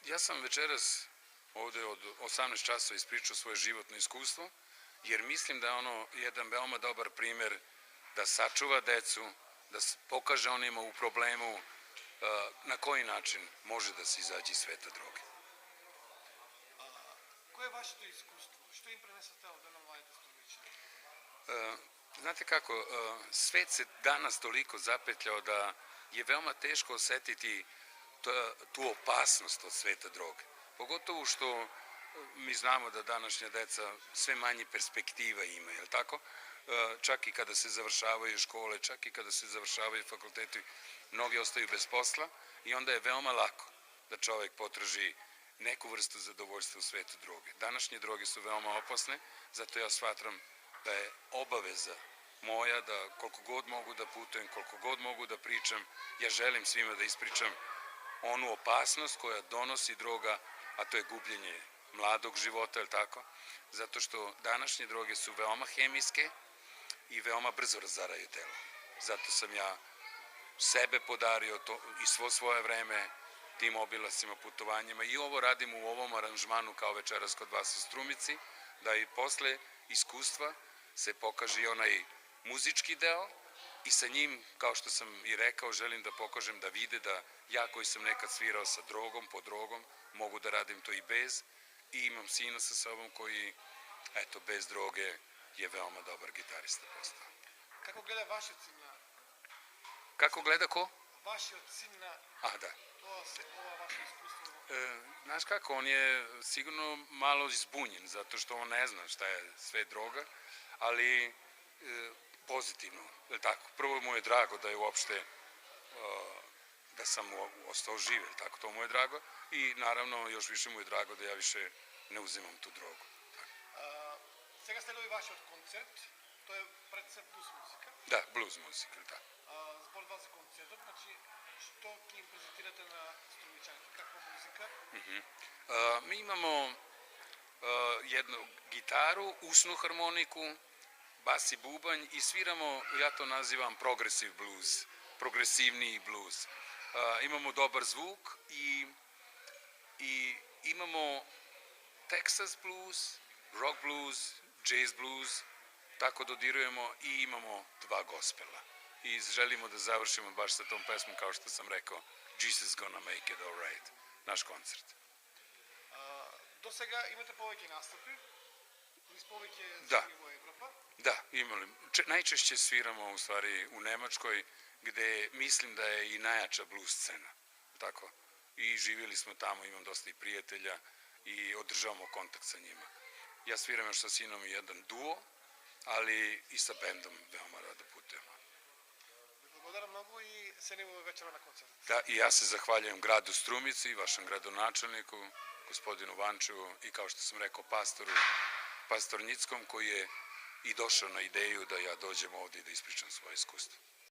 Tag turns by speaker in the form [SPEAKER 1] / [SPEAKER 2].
[SPEAKER 1] Ja sam večeras ovde od 18 časova ispričao svoje životno iskustvo, jer mislim da je ono jedan veoma dobar primer da sačuva decu, da pokaže onima u problemu na koji način može da se izađe iz sveta droge.
[SPEAKER 2] Koje je vaše to iskustvo? Što im prenesate ovde na mlade Strumiće?
[SPEAKER 1] Znate kako, svet se danas toliko zapetljao da je veoma teško osetiti tu opasnost od sveta droge. Pogotovo što mi znamo da današnja deca sve manje perspektiva imaju, je li tako? Čak i kada se završavaju škole, čak i kada se završavaju fakulteti, mnogi ostaju bez posla i onda je veoma lako da čovek potraži neku vrstu zadovoljstva u svetu droge. Današnje droge su veoma opasne, zato ja shvatram da je obaveza moja da koliko god mogu da putujem, koliko god mogu da pričam, ja želim svima da ispričam onu opasnost koja donosi droga, a to je gubljenje mladog života, je li tako? Zato što današnje droge su veoma hemijske i veoma brzo razaraju telo. Zato sam ja sebe podario i svo svoje vreme tim obilascima, putovanjima i ovo radimo u ovom aranžmanu kao večeras kod vas u Strumici, da i posle iskustva se pokaže i onaj muzički deo i sa njim, kao što sam i rekao, želim da pokažem da vide da ja koji sam nekad svirao sa drogom, pod drogom, mogu da radim to i bez i imam sina sa sobom koji, eto, bez droge je veoma dobar gitarista postao.
[SPEAKER 2] Kako gleda vaš sin na...
[SPEAKER 1] Kako gleda ko?
[SPEAKER 2] Vaš sin na...
[SPEAKER 1] Da.
[SPEAKER 2] Ova vaše iskustvo...
[SPEAKER 1] Znaš kako, on je sigurno malo izbunjen, zato što on ne zna šta je sve droga, ali pozitivno, je li tako? Prvo mu je drago da je uopšte, da sam ostao živ, je li tako? To mu je drago i naravno još više mu je drago da ja više ne uzimam tu drogu.
[SPEAKER 2] Сега следва и вашият концерт. Той е председ блуз музика.
[SPEAKER 1] Да, блуз музика, да.
[SPEAKER 2] Според вас за концертът, значи, що ги им презентирате на струмичанки? Каква музика?
[SPEAKER 1] Mi imamo jednu gitaru, usnu harmoniku, bas i bubanj i sviramo, ja to nazivam progresiv blues, progresivniji blues. Imamo dobar zvuk i imamo Texas blues, rock blues, jazz blues, tako dodirujemo i imamo dva gospela. I želimo da završimo baš sa tom pesmom, kao što sam rekao, Jesus gonna make it all right, naš koncert.
[SPEAKER 2] Do сега imate повече настъпи, iz повече
[SPEAKER 1] sviri
[SPEAKER 2] u Evropa?
[SPEAKER 1] Da, imali. Najčešće sviramo u stvari u Nemačkoj, gde mislim da je i najjača blues scena, tako? I živjeli smo tamo, imam dosta i prijatelja i održavamo kontakt sa njima. Ja sviram još sa sinom jedan duo, ali i sa bendom veoma rado putujemo.
[SPEAKER 2] Благодаря много и се видим вечера на концерт.
[SPEAKER 1] Da, i ja se zahvaljujem gradu Strumici, vašem gradonačelniku, gospodinu Vančevu i kao što sam rekao pastor Nickom koji je i došao na ideju da ja dođem ovdje i da ispričam svoje iskustvo.